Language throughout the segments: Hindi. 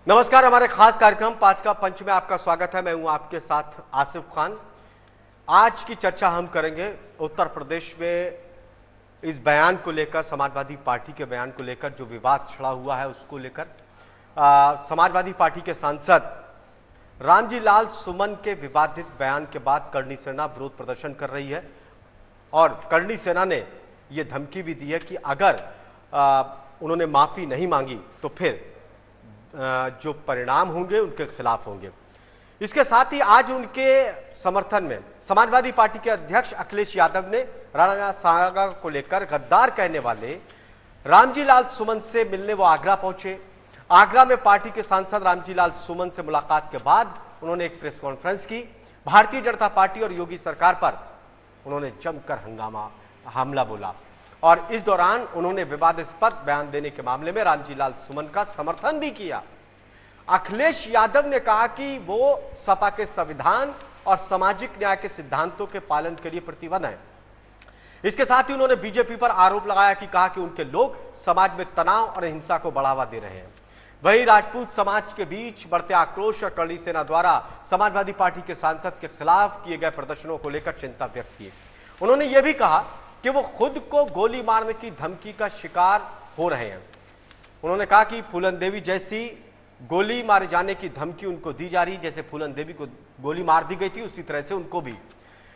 नमस्कार, हमारे खास कार्यक्रम 5 का पंच में आपका स्वागत है। मैं हूं आपके साथ आसिफ खान। आज की चर्चा हम करेंगे उत्तर प्रदेश में इस बयान को लेकर, समाजवादी पार्टी के बयान को लेकर जो विवाद छिड़ा हुआ है उसको लेकर। समाजवादी पार्टी के सांसद रामजी लाल सुमन के विवादित बयान के बाद करणी सेना विरोध प्रदर्शन कर रही है और करणी सेना ने यह धमकी भी दी है कि अगर उन्होंने माफी नहीं मांगी तो फिर जो परिणाम होंगे उनके खिलाफ होंगे। इसके साथ ही आज उनके समर्थन में समाजवादी पार्टी के अध्यक्ष अखिलेश यादव ने राणा सांगा को लेकर गद्दार कहने वाले रामजी लाल सुमन से मिलने वो आगरा पहुंचे। आगरा में पार्टी के सांसद रामजी लाल सुमन से मुलाकात के बाद उन्होंने एक प्रेस कॉन्फ्रेंस की। भारतीय जनता पार्टी और योगी सरकार पर उन्होंने जमकर हमला बोला और इस दौरान उन्होंने विवादास्पद बयान देने के मामले में रामजी लाल सुमन का समर्थन भी किया। अखिलेश यादव ने कहा कि वो सपा के संविधान और सामाजिक न्याय के सिद्धांतों के पालन के लिए प्रतिबद्ध हैं। इसके साथ ही उन्होंने बीजेपी पर आरोप लगाया कि कहा कि उनके लोग समाज में तनाव और हिंसा को बढ़ावा दे रहे हैं। वहीं राजपूत समाज के बीच बढ़ते आक्रोश और करणी सेना द्वारा समाजवादी पार्टी के सांसद के खिलाफ किए गए प्रदर्शनों को लेकर चिंता व्यक्त की। उन्होंने यह भी कहा कि वो खुद को गोली मारने की धमकी का शिकार हो रहे हैं। उन्होंने कहा कि फूलन देवी जैसी गोली मारे जाने की धमकी उनको दी जा रही, जैसे फूलन देवी को गोली मार दी गई थी उसी तरह से उनको भी।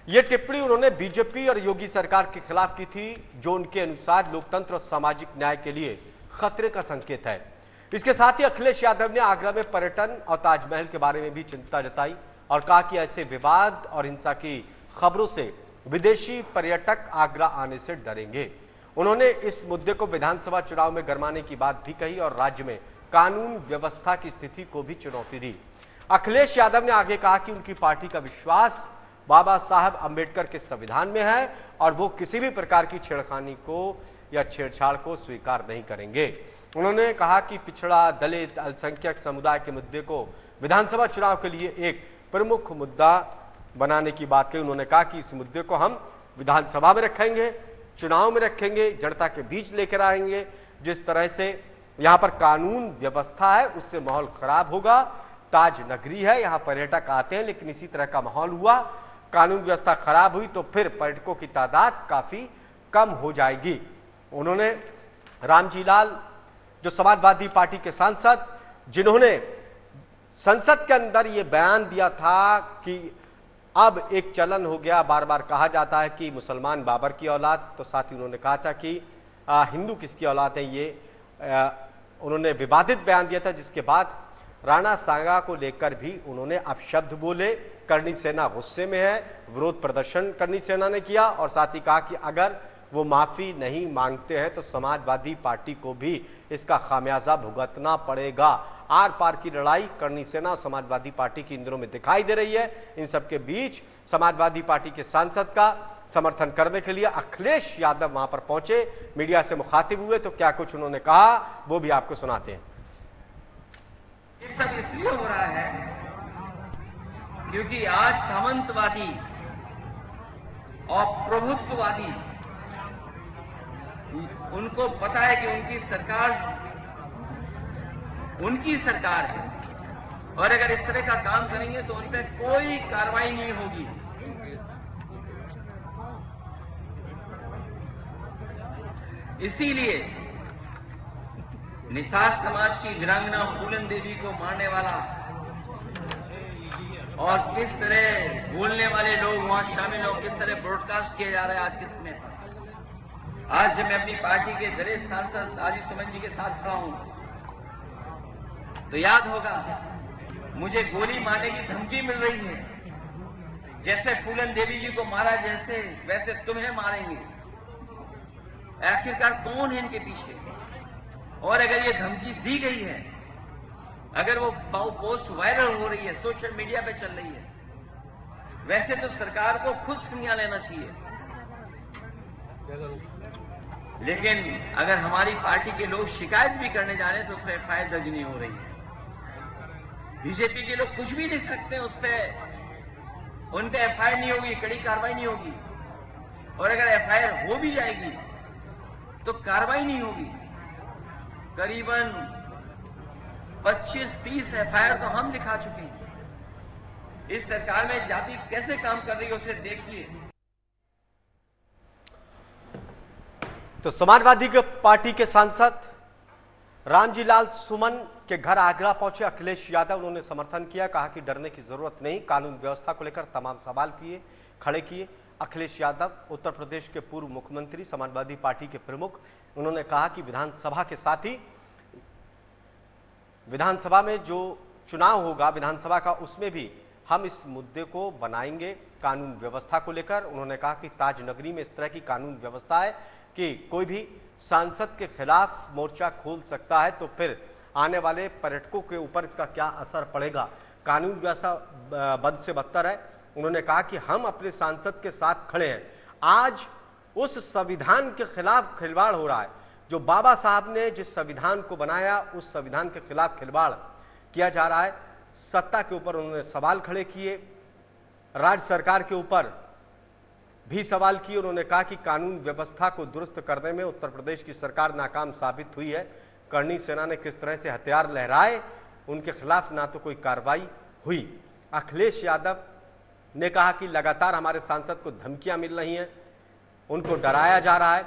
ये टिप्पणी उन्होंने बीजेपी और योगी सरकार के खिलाफ की थी, जो उनके अनुसार लोकतंत्र और सामाजिक न्याय के लिए खतरे का संकेत है। इसके साथ ही अखिलेश यादव ने आगरा में पर्यटन और ताजमहल के बारे में भी चिंता जताई और कहा कि ऐसे विवाद और हिंसा की खबरों से विदेशी पर्यटक आगरा आने से डरेंगे। उन्होंने इस मुद्दे को विधानसभा चुनाव में गरमाने की बात भी कही और राज्य में कानून व्यवस्था की स्थिति को भी चुनौती दी। अखिलेश यादव ने आगे कहा कि उनकी पार्टी का विश्वास बाबा साहब अंबेडकर के संविधान में है और वो किसी भी प्रकार की छेड़खानी को या छेड़छाड़ को स्वीकार नहीं करेंगे। उन्होंने कहा कि पिछड़ा, दलित, अल्पसंख्यक समुदाय के मुद्दे को विधानसभा चुनाव के लिए एक प्रमुख मुद्दा बनाने की बात कही। उन्होंने कहा कि इस मुद्दे को हम विधानसभा में रखेंगे, चुनाव में रखेंगे, जनता के बीच लेकर आएंगे। जिस तरह से यहाँ पर कानून व्यवस्था है उससे माहौल खराब होगा। ताज नगरी है, यहाँ पर्यटक आते हैं, लेकिन इसी तरह का माहौल हुआ, कानून व्यवस्था खराब हुई तो फिर पर्यटकों की तादाद काफी कम हो जाएगी। उन्होंने रामजी लाल, जो समाजवादी पार्टी के सांसद, जिन्होंने संसद के अंदर ये बयान दिया था कि अब एक चलन हो गया, बार बार कहा जाता है कि मुसलमान बाबर की औलाद, तो साथ ही उन्होंने कहा था कि हिंदू किसकी औलाद है। ये उन्होंने विवादित बयान दिया था, जिसके बाद राणा सांगा को लेकर भी उन्होंने अपशब्द बोले। करणी सेना गुस्से में है, विरोध प्रदर्शन करणी सेना ने किया और साथ ही कहा कि अगर वो माफी नहीं मांगते हैं तो समाजवादी पार्टी को भी इसका खामियाजा भुगतना पड़ेगा। आर पार की लड़ाई करणी सेना और समाजवादी पार्टी की इन दिनों में दिखाई दे रही है। इन सबके बीच समाजवादी पार्टी के सांसद का समर्थन करने के लिए अखिलेश यादव वहां पर पहुंचे, मीडिया से मुखातिब हुए, तो क्या कुछ उन्होंने कहा वो भी आपको सुनाते हैं। ये सब इसलिए हो रहा है क्योंकि आज सामंतवादी और प्रभुत्ववादी, उनको पता है कि उनकी सरकार है और अगर इस तरह का काम करेंगे तो उन पर कोई कार्रवाई नहीं होगी। इसीलिए निषाद समाज की वीरांगना फूलन देवी को मारने वाला और किस तरह बोलने वाले लोग वहां शामिल हो, किस तरह ब्रॉडकास्ट किया जा रहा है आज के समय पर। आज जब मैं अपनी पार्टी के दलित सांसद राजी सुमन जी के साथ खड़ा हूं तो याद होगा मुझे गोली मारने की धमकी मिल रही है। जैसे फूलन देवी जी को मारा जैसे वैसे तुम्हें मारेंगे। आखिरकार कौन है इनके पीछे? और अगर ये धमकी दी गई है, अगर वो पोस्ट वायरल हो रही है, सोशल मीडिया पे चल रही है, वैसे तो सरकार को खुद संज्ञान लेना चाहिए। लेकिन अगर हमारी पार्टी के लोग शिकायत भी करने जा रहे हैं तो उस पर एफआईआर दर्ज नहीं हो रही है। बीजेपी के लोग कुछ भी लिख सकते हैं, उन पे एफआईआर नहीं होगी, कड़ी कार्रवाई नहीं होगी। और अगर एफआईआर हो भी जाएगी तो कार्रवाई नहीं होगी। करीबन 25-30 एफआईआर तो हम लिखा चुके हैं। इस सरकार में जाति कैसे काम कर रही है उसे देखिए। तो समाजवादी पार्टी के सांसद रामजी लाल सुमन के घर आगरा पहुंचे अखिलेश यादव। उन्होंने समर्थन किया, कहा कि डरने की जरूरत नहीं, कानून व्यवस्था को लेकर तमाम सवाल खड़े किए। अखिलेश यादव उत्तर प्रदेश के पूर्व मुख्यमंत्री, समाजवादी पार्टी के प्रमुख। उन्होंने कहा कि विधानसभा के साथ ही विधानसभा में जो चुनाव होगा विधानसभा का, उसमें भी हम इस मुद्दे को बनाएंगे कानून व्यवस्था को लेकर। उन्होंने कहा कि ताज नगरी में इस तरह की कानून व्यवस्था है कि कोई भी सांसद के खिलाफ मोर्चा खोल सकता है, तो फिर आने वाले पर्यटकों के ऊपर इसका क्या असर पड़ेगा। कानून व्यवस्था बद से बदतर है। उन्होंने कहा कि हम अपने सांसद के साथ खड़े हैं। आज उस संविधान के खिलाफ खिलवाड़ हो रहा है, जो बाबा साहब ने जिस संविधान को बनाया उस संविधान के खिलाफ खिलवाड़ किया जा रहा है। सत्ता के ऊपर उन्होंने सवाल खड़े किए, राज्य सरकार के ऊपर भी सवाल किए। उन्होंने कहा कि कानून व्यवस्था को दुरुस्त करने में उत्तर प्रदेश की सरकार नाकाम साबित हुई है। करणी सेना ने किस तरह से हथियार लहराए, उनके खिलाफ ना तो कोई कार्रवाई हुई। अखिलेश यादव ने कहा कि लगातार हमारे सांसद को धमकियां मिल रही हैं, उनको डराया जा रहा है,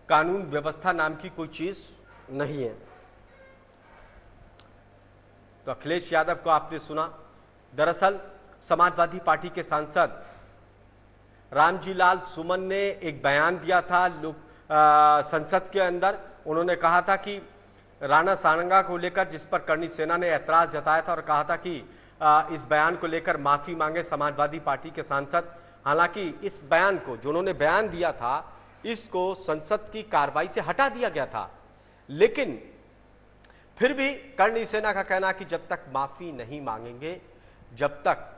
कानून व्यवस्था नाम की कोई चीज नहीं है। तो अखिलेश यादव को आपने सुना। दरअसल समाजवादी पार्टी के सांसद रामजी लाल सुमन ने एक बयान दिया था संसद के अंदर। उन्होंने कहा था कि राणा सांगा को लेकर, जिस पर करणी सेना ने ऐतराज जताया था और कहा था कि इस बयान को लेकर माफी मांगे समाजवादी पार्टी के सांसद। हालांकि इस बयान को, जो उन्होंने बयान दिया था, इसको संसद की कार्रवाई से हटा दिया गया था। लेकिन फिर भी करणी सेना का कहना कि जब तक माफी नहीं मांगेंगे, जब तक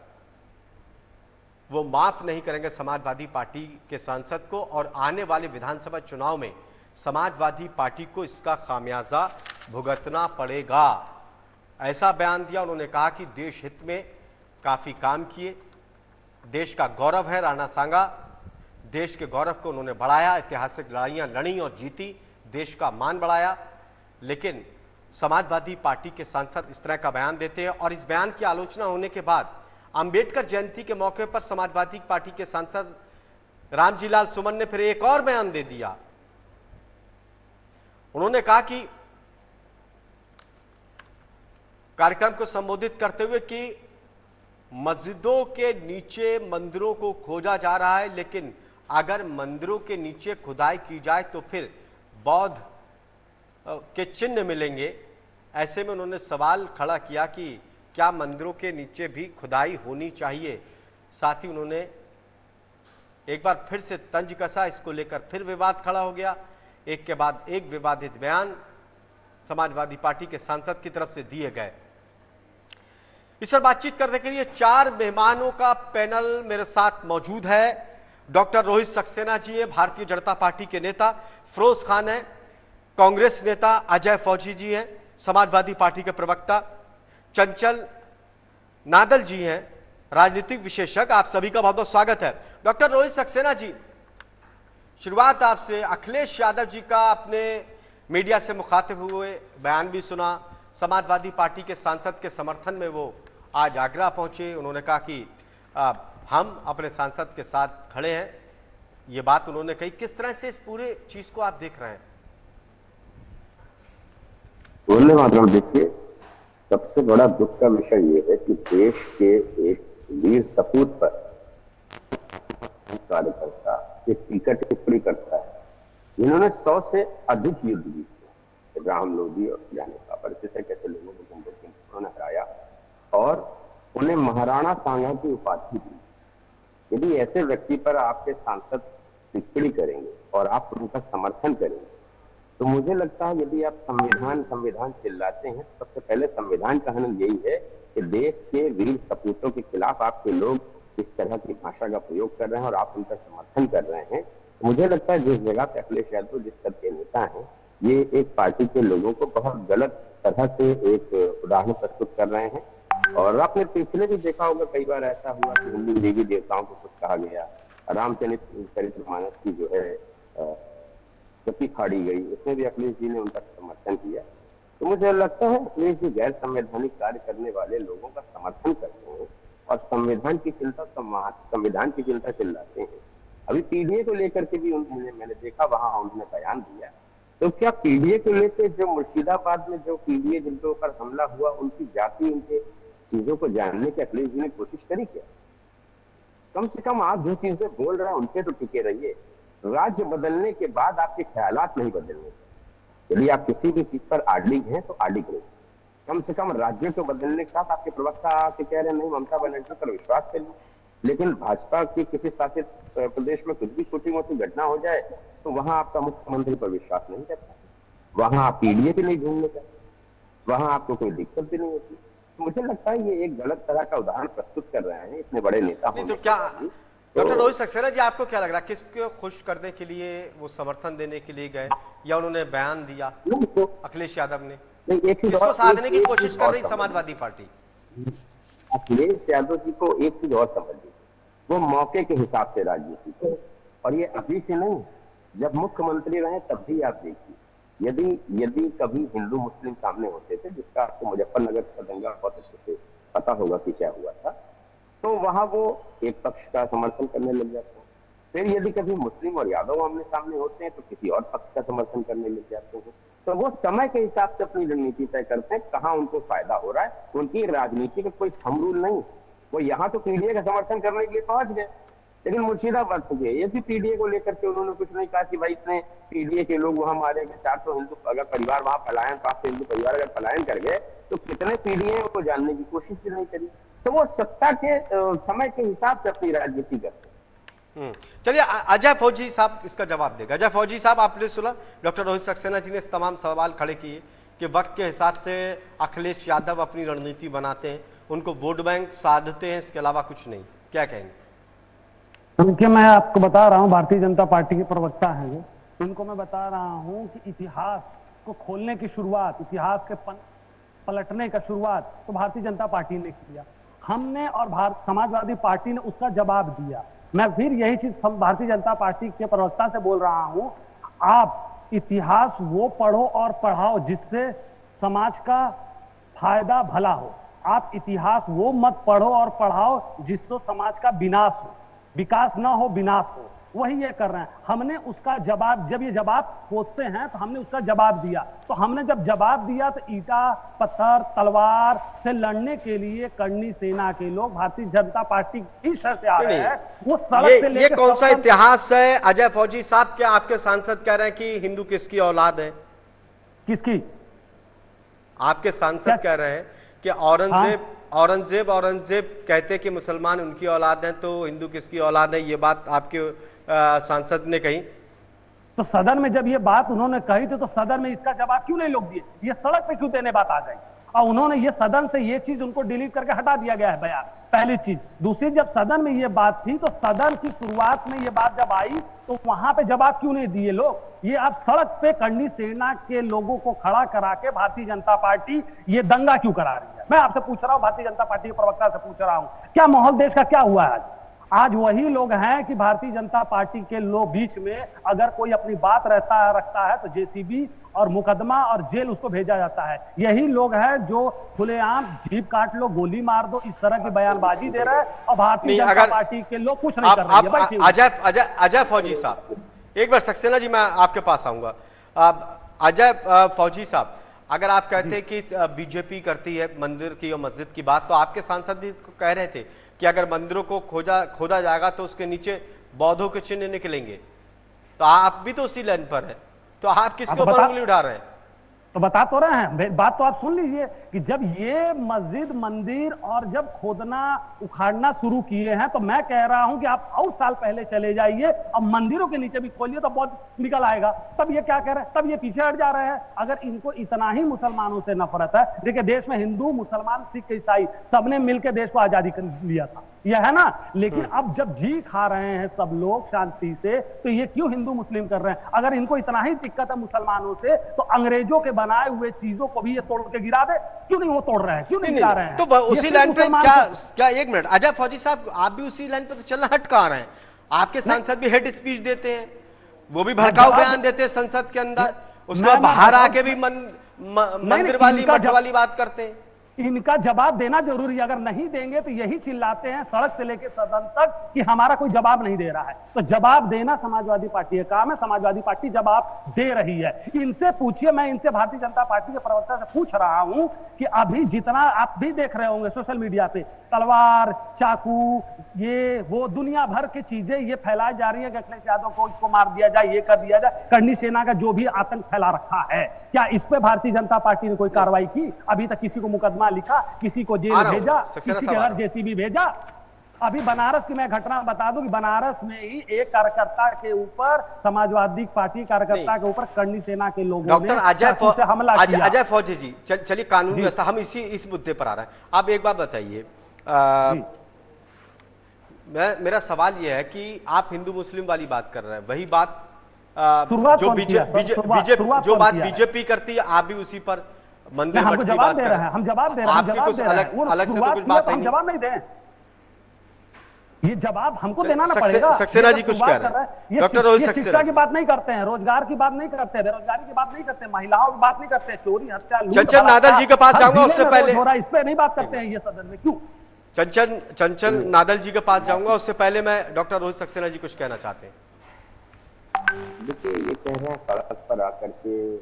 वो माफ नहीं करेंगे समाजवादी पार्टी के सांसद को, और आने वाले विधानसभा चुनाव में समाजवादी पार्टी को इसका खामियाजा भुगतना पड़ेगा। ऐसा बयान दिया। उन्होंने कहा कि देश हित में काफी काम किए, देश का गौरव है राणा सांगा, देश के गौरव को उन्होंने बढ़ाया, ऐतिहासिक लड़ाइयां लड़ी और जीती, देश का मान बढ़ाया। लेकिन समाजवादी पार्टी के सांसद इस तरह का बयान देते हैं। और इस बयान की आलोचना होने के बाद अंबेडकर जयंती के मौके पर समाजवादी पार्टी के सांसद रामजी लाल सुमन ने फिर एक और बयान दे दिया। उन्होंने कहा कि कार्यक्रम को संबोधित करते हुए कि मस्जिदों के नीचे मंदिरों को खोजा जा रहा है, लेकिन अगर मंदिरों के नीचे खुदाई की जाए तो फिर बौद्ध के चिन्ह मिलेंगे। ऐसे में उन्होंने सवाल खड़ा किया कि क्या मंदिरों के नीचे भी खुदाई होनी चाहिए। साथ ही उन्होंने एक बार फिर से तंज कसा, इसको लेकर फिर विवाद खड़ा हो गया। एक के बाद एक विवादित बयान समाजवादी पार्टी के सांसद की तरफ से दिए गए। इस पर बातचीत करने के लिए 4 मेहमानों का पैनल मेरे साथ मौजूद है। डॉक्टर रोहित सक्सेना जी हैं, भारतीय जनता पार्टी के नेता। फिरोज खान है, कांग्रेस नेता। अजय फौजी जी हैं, समाजवादी पार्टी के प्रवक्ता। चंचल नादल जी हैं, राजनीतिक विशेषज्ञ। आप सभी का बहुत बहुत स्वागत है। डॉक्टर रोहित सक्सेना जी, शुरुआत आपसे। अखिलेश यादव जी का अपने मीडिया से मुखातिब हुए बयान भी सुना। समाजवादी पार्टी के सांसद के समर्थन में वो आज आगरा पहुंचे। उन्होंने कहा कि हम अपने सांसद के साथ खड़े हैं, ये बात उन्होंने कही। किस तरह से इस पूरे चीज को आप देख रहे हैं? बोलने मात्र देखिए, सबसे बड़ा दुख का विषय ये है कि देश के एक वीर सपूत पर कार्यकर्ता एक टीका टिप्पणी करता है, जिन्होंने 100 से अधिक युद्ध जीते, राम लोधी और जाने का परिचय से कैसे लोगों को उन्होंने हराया और उन्हें महाराणा सांगा की उपाधि दी। यदि ऐसे व्यक्ति पर आपके सांसद टिप्पणी करेंगे और आप उनका समर्थन करेंगे, तो मुझे लगता है यदि आप संविधान चिल्लाते हैं, सबसे पहले संविधान का हनन यही है कि देश के वीर सपूतों के खिलाफ आपके लोग इस तरह की भाषा का प्रयोग कर रहे हैं और आप उनका समर्थन कर रहे हैं। तो मुझे लगता है जिस जगह पे अखिलेश यादव जिस तरह के नेता हैं, ये एक पार्टी के लोगों को बहुत गलत तरह से एक उदाहरण प्रस्तुत कर रहे हैं। और आपने पिछले भी देखा होगा, कई बार ऐसा हुआ कि हिंदू देवी देवताओं को कुछ कहा गया, रामचरितमानस की जो है गति फाड़ी गई, उसमें भी अखिलेश जी ने उनका समर्थन किया। तो मुझे लगता है वे जो गैर संवैधानिक कार्य करने वाले लोगों का समर्थन करते हैं और संविधान की चिंता चिल्लाते हैं। अभी पीडीए को लेकर के भी मैंने देखा वहां उन्होंने बयान दिया। तो क्या पीडीए को लेकर जो मुर्शिदाबाद में जो पीडीए जिनके ऊपर हमला हुआ उनकी जाति उनके चीजों को जानने की अखिलेश जी ने कोशिश करी क्या? कम से कम आप जो चीजें बोल रहे हैं उनके तो टिके रहिए। राज्य बदलने के बाद आपके ख्यालात नहीं बदलने चाहिए। यदि आप किसी भी चीज पर आडलिंग हैं तो आडलिंग रहिए। कम से कम राज्यों को बदलने के साथ आपके प्रवक्ता आके कह रहे नहीं ममता बनर्जी पर विश्वास करिए, लेकिन भाजपा के किसी शासित प्रदेश में कुछ भी छोटी मोटी घटना हो जाए तो वहां आपका मुख्यमंत्री पर विश्वास नहीं करता, वहां आप पीडीए भी नहीं ढूंढने का, वहां आपको कोई दिक्कत भी नहीं होती। तो मुझे लगता है ये एक गलत तरह का उदाहरण प्रस्तुत कर रहे हैं इतने बड़े नेता होने। तो क्या डॉक्टर रोहित सक्सेना जी आपको क्या लग रहा है, किसको खुश करने के लिए वो समर्थन देने के लिए गए या उन्होंने बयान दिया तो अखिलेश यादव ने? किसको साधने की कोशिश कर रही समाजवादी पार्टी? अखिलेश यादव जी को एक चीज और समझ लीजिए, वो मौके के हिसाब से राजनीति करें, और ये अभी से नहीं, जब मुख्यमंत्री रहे तब भी आप देखिए, यदि कभी हिंदू मुस्लिम सामने होते थे, जिसका आपको मुजफ्फरनगर का दंगा बहुत अच्छे से पता होगा कि क्या हुआ था, तो वहां वो एक पक्ष का समर्थन करने लग जाते हैं। फिर यदि कभी मुस्लिम और यादव आमने सामने होते हैं तो किसी और पक्ष का समर्थन करने लग जाते हैं। तो वो समय के हिसाब से अपनी रणनीति तय करते हैं, कहाँ उनको फायदा हो रहा है। उनकी राजनीति का कोई थंब रूल नहीं। वो यहाँ तो पीडीए का समर्थन करने के लिए पहुंच गए, लेकिन मुर्शिदाबाद को गए, ये भी पीडीए को लेकर के उन्होंने कुछ नहीं कहा कि भाई इतने पीडीए के लोग वहां मारे गए, 400 हिंदू अगर परिवार वहां पलायन, 500 हिंदू परिवार अगर पलायन कर गए तो कितने पीडीए को जानने की कोशिश भी नहीं करी। तो वो सत्ता के समय के हिसाब से अपनी राजनीति करते हैं। चलिए अजय फौजी साहब इसका जवाब देगा। अजय फौजी साहब, आपने सुना डॉक्टर रोहित सक्सेना जी ने इस तमाम सवाल खड़े किए कि वक्त के हिसाब से अखिलेश यादव अपनी रणनीति बनाते हैं, उनको वोट बैंक साधते हैं, इसके अलावा कुछ नहीं। क्या कहेंगे? क्योंकि मैं आपको बता रहा हूं, भारतीय जनता पार्टी के प्रवक्ता हैं वो, उनको मैं बता रहा हूं कि इतिहास को खोलने की शुरुआत, इतिहास के पलटने का शुरुआत तो भारतीय जनता पार्टी ने किया। हमने और समाजवादी पार्टी ने उसका जवाब दिया। मैं फिर यही चीज भारतीय जनता पार्टी के प्रवक्ता से बोल रहा हूं, आप इतिहास वो पढ़ो और पढ़ाओ जिससे समाज का फायदा भला हो। आप इतिहास वो मत पढ़ो और पढ़ाओ जिससे समाज का विनाश हो, विकास ना हो, विनाश हो। वही ये कर रहे हैं। हमने उसका जवाब, जब ये जवाब पूछते हैं तो हमने उसका जवाब दिया। तो हमने जब जवाब दिया तो ईटा पत्थर तलवार से लड़ने के लिए करनी सेना के लोग भारतीय जनता पार्टी की शर से आ रहे हैं। वो सड़क से लेकर, ये कौन सा इतिहास है अजय फौजी साहब? क्या आपके सांसद कह रहे हैं कि हिंदू किसकी औलाद है? किसकी? आपके सांसद कह रहे हैं कि औरंगजेब कहते कि मुसलमान उनकी औलाद हैं, तो हिंदू किसकी औलाद है? ये बात आपके सांसद ने कही। तो सदन में जब ये बात उन्होंने कही थी तो सदन में इसका जवाब क्यों नहीं लोग दिए? ये सड़क पे क्यों देने बात आ गई? और उन्होंने ये सदन से ये चीज उनको डिलीट करके हटा दिया गया है बयान, पहली चीज। दूसरी, जब सदन में ये बात थी तो सदन की शुरुआत में ये बात जब आई तो वहां पे जवाब क्यों नहीं दिए लोग? ये आप सड़क पे करनी सेना के लोगों को खड़ा करा के भारतीय जनता पार्टी ये दंगा क्यों करा रही है? मैं आपसे पूछ रहा हूं, भारतीय जनता पार्टी के प्रवक्ता से पूछ रहा हूं, क्या माहौल देश का क्या हुआ है आज वही लोग हैं कि भारतीय जनता पार्टी के लोग बीच में अगर कोई अपनी बात रखता है तो जेसीबी और मुकदमा और जेल उसको भेजा जाता है। यही लोग हैं जो खुलेआम जीप काट लो, गोली मार दो, इस तरह की बयानबाजी दे रहे हैं और भारतीय जनता पार्टी के लोग कुछ नहीं कर रहे हैं। अजय फौजी साहब, एक बार सक्सेना जी मैं आपके पास आऊंगा। अजय फौजी साहब, अगर आप कहते हैं कि बीजेपी करती है मंदिर की और मस्जिद की बात, तो आपके सांसद भी कह रहे थे कि अगर मंदिरों को खोदा जाएगा तो उसके नीचे बौद्धों के चिन्ह निकलेंगे। तो आप भी तो उसी लाइन पर है, तो आप किसके ऊपर उंगली उठा रहे हैं? तो बता तो रहे हैं, बात तो आप सुन लीजिए कि जब ये मस्जिद मंदिर और जब खोदना उखाड़ना शुरू किए हैं तो मैं कह रहा हूं कि आप और साल पहले चले जाइए और मंदिरों के नीचे भी खोलिए तो बहुत निकल आएगा। तब ये क्या कह रहे हैं? तब ये पीछे हट जा रहे हैं। अगर इनको इतना ही मुसलमानों से नफरत है, देखिए देश में हिंदू मुसलमान सिख ईसाई सबने मिलकर देश को आजादी कर लिया था, यह है ना। लेकिन अब जब जी खा रहे हैं सब लोग शांति से, तो ये क्यों हिंदू मुस्लिम कर रहे हैं? अगर इनको इतना ही दिक्कत है मुसलमानों से तो अंग्रेजों के बनाए हुए चीजों को भी ये तोड़ के गिरा दे। क्यों नहीं वो तोड़ रहे हैं? क्यों नहीं गिरा रहे हैं? तो उसी लाइन पे क्या एक मिनट अजय फौजी साहब, आप भी उसी लाइन पे तो चलना हट कहा रहे हैं। आपके सांसद भी हेड स्पीच देते हैं, वो भी भड़काऊ बयान देते हैं संसद के अंदर, उसके बाद बाहर आके भी मंदिर वाली मठ वाली बात करते हैं। इनका जवाब देना जरूरी है। अगर नहीं देंगे तो यही चिल्लाते हैं सड़क से लेकर सदन तक कि हमारा कोई जवाब नहीं दे रहा है। तो जवाब देना समाजवादी पार्टी का काम है, समाजवादी पार्टी जवाब दे रही है। इनसे पूछिए, मैं इनसे भारतीय जनता पार्टी के प्रवक्ता से पूछ रहा हूं कि अभी जितना आप भी देख रहे होंगे सोशल मीडिया पे, तलवार, चाकू, ये वो दुनिया भर की चीजें ये फैलाई जा रही है कि अखिलेश यादव को इसको मार दिया जाए, ये कर दिया जाए। करनी सेना का जो भी आतंक फैला रखा है, क्या इस पे भारतीय जनता पार्टी ने कोई कार्रवाई की? अभी तक किसी को मुकदमा लिखा, किसी को जेल भेजा, किसी के घर जेसीबी भेजा? अभी बनारस की मैं घटना बता दूं कि बनारस में ही एक कार्यकर्ता के ऊपर, समाजवादी पार्टी कार्यकर्ता के ऊपर करनी सेना के लोगों ने हमला किया। अजय फौजी जी, चलिए कानून व्यवस्था, हम इस मुद्दे पर आ रहे हैं। आप एक बात बताइए, मेरा सवाल यह है कि आप हिंदू मुस्लिम वाली बात कर रहे हैं, वही बात जो बीजेपी करती है, आप भी उसी पर मंदिर मठ की बात कर रहे हैं। हम जवाब दे रहे हैं, आपकी कुछ अलग से तो कुछ बात नहीं। जवाब नहीं दें, ये जवाब हमको देना ना पड़ेगा। सक्सेना जी कुछ कह रहे हैं, डॉक्टर रोहित सक्सेना शिक्षा की बात नहीं करते हैं, रोजगार की बात नहीं करते हैं, बेरोजगारी की बात नहीं करते हैं, महिलाओं की बात नहीं करते हैं, चोरी, हत्या, चंचल नादल जी के पास जाऊंगा उससे पहले, इस पे नहीं बात करते हैं ये सदन में, क्यों? चंचल नादल जी के पास जाऊंगा, उससे पहले मैं डॉक्टर रोहित सक्सेना जी कुछ कहना चाहते हैं। देखिए, ये कह रहे हैं सड़क पर आकर के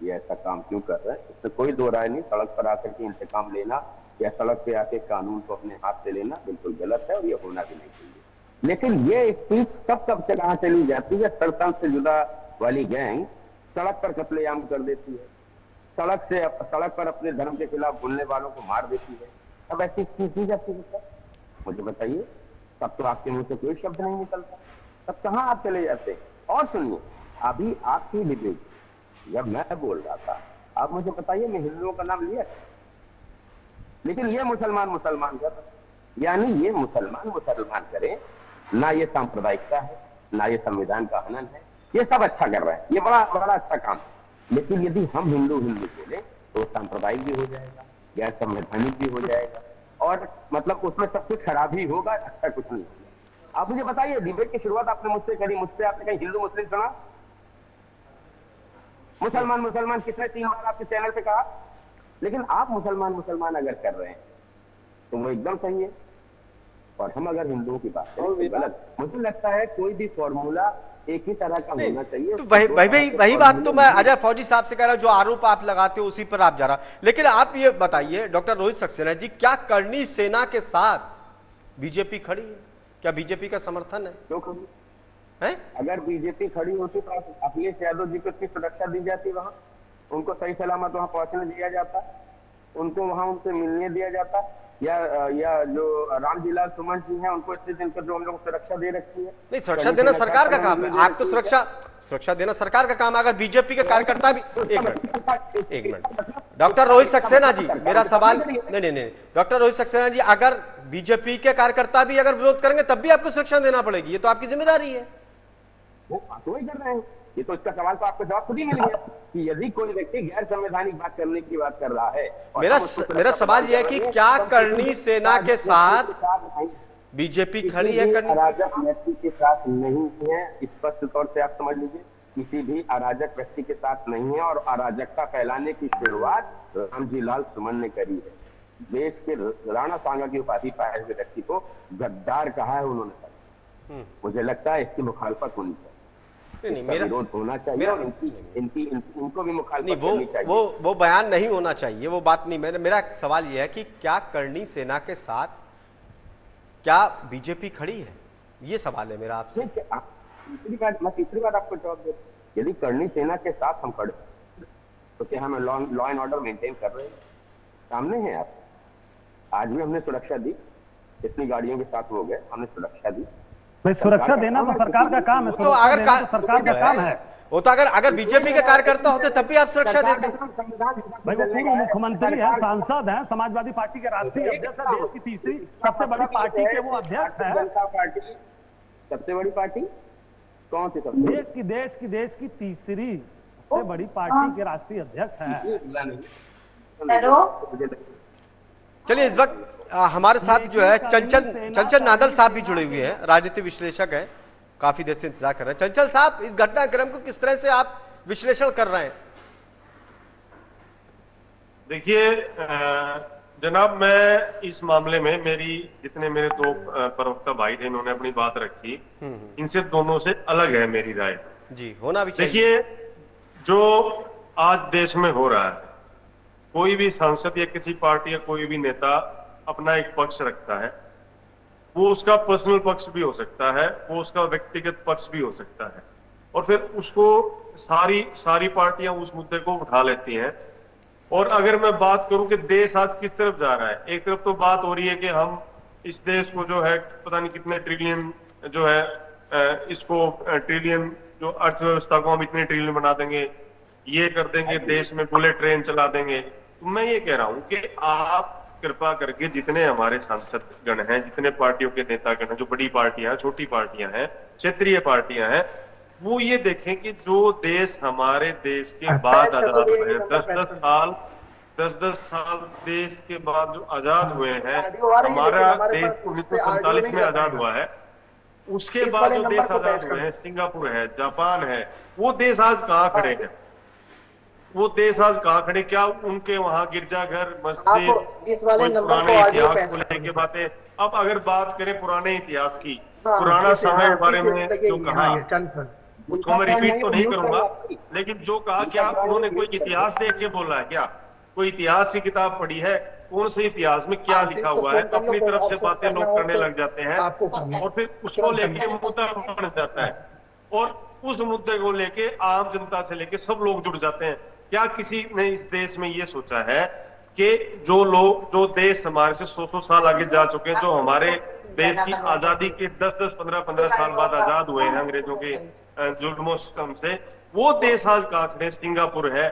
ये ऐसा काम क्यों कर रहे हैं, इसमें कोई दो राय नहीं। सड़क पर आकर के इंतकाम लेना या सड़क पे आके कानून को अपने हाथ से लेना बिल्कुल गलत है और ये होना भी नहीं चाहिए। लेकिन ये स्पीच तब से कहां चली जाती है, सरतंत्र से जुदा वाली गैंग सड़क पर कत्लेआम कर देती है, सड़क पर अपने धर्म के खिलाफ बोलने वालों को मार देती है। अब ऐसी स्पीच दी जाती है सर, मुझे बताइए, तब तो आपके मुंह से कोई शब्द नहीं निकलता, तब कहां आप चले जाते हैं? और सुनिए, अभी आपकी डिबेट जब मैं बोल रहा था, आप मुझे बताइए, मैं हिंदुओं का नाम लिया, लेकिन ये मुसलमान कर रहे, यानी ये मुसलमान करें ना, ये सांप्रदायिकता है ना ये संविधान का हनन है, ये सब अच्छा कर रहे हैं, ये बड़ा बड़ा अच्छा काम है। लेकिन यदि हम हिंदू बोले तो सांप्रदायिक भी हो जाएगा, गैर संवैधानिक भी हो जाएगा, और मतलब उसमें सब कुछ खराब ही होगा, अच्छा कुछ नहीं होगा। आप मुझे बताइए, डिबेट की शुरुआत आपने मुझसे करी, मुझसे आपने कहीं हिंदू मुस्लिम सुना? मुसलमान किसने 3 बार आपके चैनल पे कहा? लेकिन आप मुसलमान अगर कर रहे हैं तो वो एकदम सही है, और हम अगर हिंदुओं की बात करें तो गलत। मुझे लगता है कोई भी फॉर्मूला एक ही तरह का होना चाहिए। तो वही बात तो मैं अजय फौजी साहब से कह रहा हूं, जो आरोप आप लगाते हो उसी पर आप जा रहा। लेकिन आप ये बताइए डॉक्टर रोहित सक्सेना जी, क्या करनी सेना के साथ बीजेपी खड़ी है? क्या बीजेपी का समर्थन है? क्यों खड़ी है? अगर बीजेपी खड़ी होती तो अखिलेश यादव जी को इतनी सुरक्षा दी जाती, वहां उनको सही सलामत वहां पहुंचने दिया जाता, उनको वहां उनसे मिलने दिया जाता, या जो रामजीलाल सुमन जी हैं उनको इतने दिन पर जो हम लोग सुरक्षा दे रखी है। नहीं, सुरक्षा देना सरकार का काम है, आप तो सुरक्षा देना सरकार का काम है। अगर बीजेपी के कार्यकर्ता भी, एक मिनट डॉक्टर रोहित सक्सेना जी, मेरा सवाल नहीं, डॉक्टर रोहित सक्सेना जी, अगर बीजेपी के कार्यकर्ता भी अगर विरोध करेंगे तब भी आपको सुरक्षा देना पड़ेगी, ये तो आपकी जिम्मेदारी है। वो वही कर रहे हैं, ये तो इसका सवाल तो आपको जवाब खुद ही मिल गया कि यदि कोई व्यक्ति गैर संवैधानिक बात करने की बात कर रहा है। मेरा सवाल यह है कि क्या करनी सेना के साथ बीजेपी खड़ी है? अराजक व्यक्ति के साथ नहीं है, स्पष्ट तौर से आप समझ लीजिए, किसी भी अराजक व्यक्ति के साथ नहीं है, और अराजकता फैलाने की शुरुआत रामजीलाल सुमन ने करी है। देश के राणा सांगा की उपाधि पाए हुए व्यक्ति को गद्दार कहा है उन्होंने सर। मुझे लगता है इसकी मुखालफत होनी चाहिए, मेरा विरोध होना चाहिए, और इनको भी मुखालफत करनी चाहिए। वो बयान नहीं होना चाहिए, वो बात नहीं। मेरा सवाल यह है कि क्या करनी सेना के साथ क्या बीजेपी खड़ी है, ये सवाल है मेरा आपसे। तीसरी बात आपको जवाब दे, यदि करनी सेना के साथ हम खड़े तो क्या हम लॉ एंड ऑर्डर मेंटेन कर रहे हैं? सामने है आप, आज भी हमने सुरक्षा दी, इतनी गाड़ियों के साथ हो गए, हमने सुरक्षा दी। भाई सुरक्षा देना तो सरकार का काम है, तो अगर सरकार का काम है वो, तो अगर बीजेपी के कार्यकर्ता होते तब भी आप सुरक्षा देते। भाई वो पूर्व मुख्यमंत्री है, सांसद है, समाजवादी पार्टी के राष्ट्रीय अध्यक्ष है, देश की तीसरी सबसे बड़ी पार्टी के वो अध्यक्ष है। जनता पार्टी सबसे बड़ी पार्टी कौन सी? देश की तीसरी सबसे बड़ी पार्टी के राष्ट्रीय अध्यक्ष है। चलिए, इस वक्त हमारे साथ जो है चंचल नादल साहब भी जुड़े हुए हैं, राजनीतिक विश्लेषक हैं, काफी देर से इंतजार कर रहे हैं। चंचल साहब, इस घटनाक्रम को किस तरह से आप विश्लेषण कर रहे हैं? देखिए जनाब, मैं इस मामले में जितने मेरे दो प्रवक्ता भाई थे, इन्होंने अपनी बात रखी, इनसे दोनों से अलग है मेरी राय। जी, होना भी चाहिए। देखिए, जो आज देश में हो रहा है, कोई भी सांसद या किसी पार्टी या कोई भी नेता अपना एक पक्ष रखता है। वो उसका पर्सनल पक्ष भी हो सकता है, वो उसका व्यक्तिगत पक्ष भी हो सकता है, और फिर उसको सारी पार्टियां उस मुद्दे को उठा लेती हैं। और अगर मैं बात करूं कि देश आज किस तरफ जा रहा है, एक तरफ तो बात हो रही है कि हम इस देश को जो है पता नहीं कितने ट्रिलियन जो है इसको ट्रिलियन जो अर्थव्यवस्था को हम इतने ट्रिलियन बना देंगे, ये कर देंगे, देश में बुलेट ट्रेन चला देंगे। तो मैं ये कह रहा हूं कि आप कृपा करके जितने हमारे सांसद गण हैं, जितने पार्टियों के नेता गण हैं, जो बड़ी पार्टियां हैं, छोटी पार्टियां हैं, क्षेत्रीय पार्टियां हैं, वो ये देखें कि जो देश हमारे देश के बाद आजाद हुए हैं, 10-10 साल देश के बाद जो आजाद हुए हैं, हमारा देश 1947 में आजाद हुआ है, उसके बाद जो देश आजाद हुए हैं, सिंगापुर है, जापान है, वो देश आज कहाँ खड़े हैं? वो देश आज कहाँ खड़े? क्या उनके वहां गिरजाघर, मस्जिद, पुराने इतिहास को लेके बातें? अब अगर बात करें पुराने इतिहास की, पुराना समय के बारे में जो कहा, उसको मैं रिपीट तो नहीं करूंगा, लेकिन जो कहा, क्या उन्होंने कोई इतिहास देख के बोला है? क्या कोई इतिहास की किताब पढ़ी है? कौन से इतिहास में क्या लिखा हुआ है? अपनी तरफ से बातें लोग करने लग जाते हैं और फिर उसको लेके मुद्दा बन जाता है, और उस मुद्दे को लेके आम जनता से लेके सब लोग जुड़ जाते हैं। क्या किसी ने इस देश में ये सोचा है कि जो देश हमारे से 100 साल आगे जा चुके हैं, जो हमारे देश की आजादी के 10-10, 15-15 साल बाद आजाद हुए हैं अंग्रेजों के जुल्मों सितम से, वो देश आज कहाँ खड़े? सिंगापुर है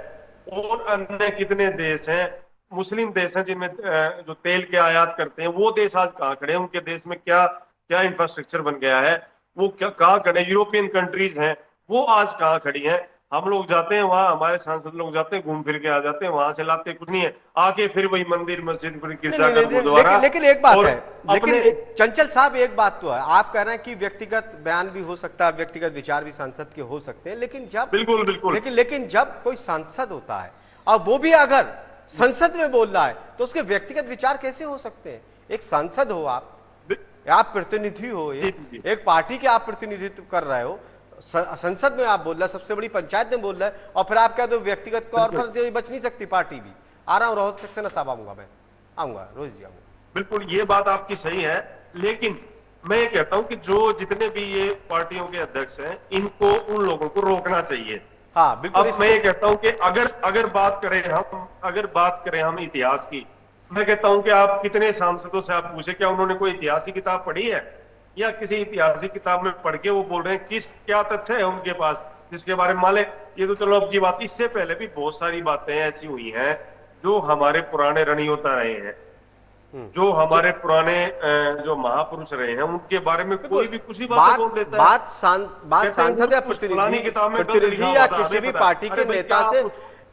और अन्य कितने देश हैं, मुस्लिम देश हैं जिनमें जो तेल के आयात करते हैं, वो देश आज कहाँ खड़े हैं? उनके देश में क्या क्या इंफ्रास्ट्रक्चर बन गया है? वो क्या कहाँ खड़े? यूरोपियन कंट्रीज हैं, वो आज कहाँ खड़ी हैं? हम लोग जाते हैं वहां, हमारे सांसद लोग जाते हैं, घूम फिर के आ जाते हैं, वहां से लाते कुछ नहीं है, आके फिर वही मंदिर मस्जिद गिरजाघर गुरुद्वारा। लेकिन एक बात है, लेकिन चंचल साहब एक बात तो है, आप कह रहे हैं कि व्यक्तिगत बयान भी हो सकता है, व्यक्तिगत विचार भी सांसद के हो सकते हैं, लेकिन जब बिल्कुल लेकिन जब कोई सांसद होता है और वो भी अगर संसद में बोल रहा है, तो उसके व्यक्तिगत विचार कैसे हो सकते हैं? एक सांसद हो आप प्रतिनिधि हो, एक पार्टी के आप प्रतिनिधित्व कर रहे हो, संसद में आप बोल रहे हैं, सबसे बड़ी पंचायत में बोल रहे हैं, और फिर आप कह दो व्यक्तिगत तौर पर बच नहीं सकती पार्टी भी। आ रहा हूं रोहित सक्सेना साहब, आऊंगा रोहित जी आऊंगा। बिल्कुल, ये बात आपकी सही है, लेकिन मैं ये कहता हूं कि जो जितने भी ये पार्टियों के अध्यक्ष हैं, इनको उन लोगों को रोकना चाहिए। हाँ बिल्कुल। अब मैं ये कहता हूं कि अगर बात करें हम इतिहास की, मैं कहता हूं कि आप कितने सांसदों से आप पूछे, क्या उन्होंने कोई इतिहास की किताब पढ़ी है? या किसी ऐतिहासिक किताब में पढ़ के वो बोल रहे हैं क्या तथ्य है उनके पास जिसके बारे में माले? ये तो चलो अब की बात, इससे पहले भी बहुत सारी बातें ऐसी हुई हैं जो हमारे पुराने रणयोद्धा रहे हैं, जो हमारे पुराने जो महापुरुष रहे हैं, उनके बारे में कोई भी कुछ ही बात बोल देता है। बात सांसद या प्रतिनिधि या किसी भी पार्टी के नेता से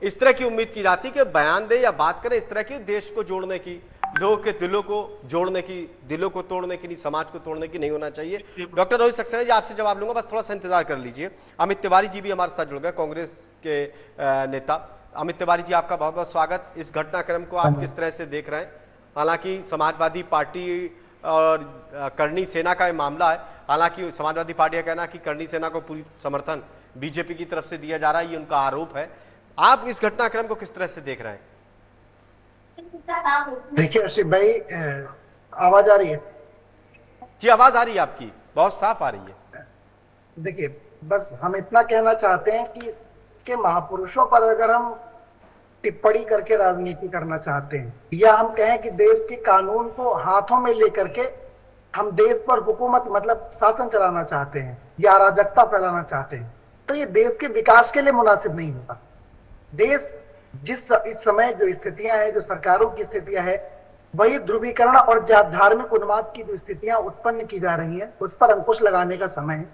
इस तरह की उम्मीद की जाती कि बयान दे या बात करे इस तरह की, देश को जोड़ने की, लोगों के दिलों को जोड़ने की, दिलों को तोड़ने की नहीं, समाज को तोड़ने की नहीं होना चाहिए। डॉक्टर रोहित सक्सेना जी, आपसे जवाब लूंगा, बस थोड़ा सा इंतजार कर लीजिए। अमित तिवारी जी भी हमारे साथ जुड़ गए, कांग्रेस के नेता। अमित तिवारी जी, आपका बहुत बहुत स्वागत। इस घटनाक्रम को आप किस तरह से देख रहे हैं? हालांकि समाजवादी पार्टी और करणी सेना का मामला है, हालांकि समाजवादी पार्टी का कहना है कि करणी सेना को पूरी समर्थन बीजेपी की तरफ से दिया जा रहा है, ये उनका आरोप है। आप इस घटनाक्रम को किस तरह से देख रहे हैं? देखिए अर्शिफ भाई, आवाज आ रही है? जी आवाज आ रही है आपकी, बहुत साफ आ रही है। देखिए, बस हम इतना कहना चाहते हैं कि इसके महापुरुषों पर अगर हम टिप्पणी करके राजनीति करना चाहते हैं, या हम कहें कि देश के कानून को हाथों में लेकर के हम देश पर हुकूमत मतलब शासन चलाना चाहते हैं या अराजकता फैलाना चाहते हैं, तो ये देश के विकास के लिए मुनासिब नहीं होता। देश इस समय जो स्थितियां हैं, जो सरकारों की स्थितियां हैं, वही ध्रुवीकरण और धार्मिक उन्माद की जो स्थितियां उत्पन्न की जा रही हैं, उस पर अंकुश लगाने का समय है।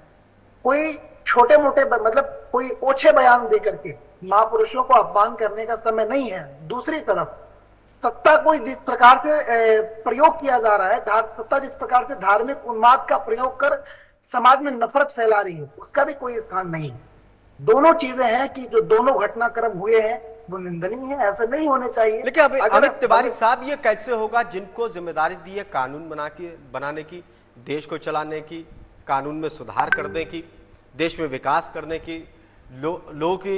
कोई छोटे मोटे मतलब कोई ओछे बयान देकर के महापुरुषों को अपमान करने का समय नहीं है। दूसरी तरफ सत्ता को जिस प्रकार से प्रयोग किया जा रहा है, सत्ता जिस प्रकार से धार्मिक उन्माद का प्रयोग कर समाज में नफरत फैला रही है, उसका भी कोई स्थान नहीं है। दोनों चीजें हैं कि जो दोनों घटनाक्रम हुए हैं, वो निंदनीय है, ऐसा नहीं होने चाहिए। लेकिन अब अगर- अमित तिवारी साहब, ये कैसे होगा जिनको जिम्मेदारी दी है कानून बनाने की, देश को चलाने की, कानून में सुधार करने की, देश में विकास करने की, लोगों की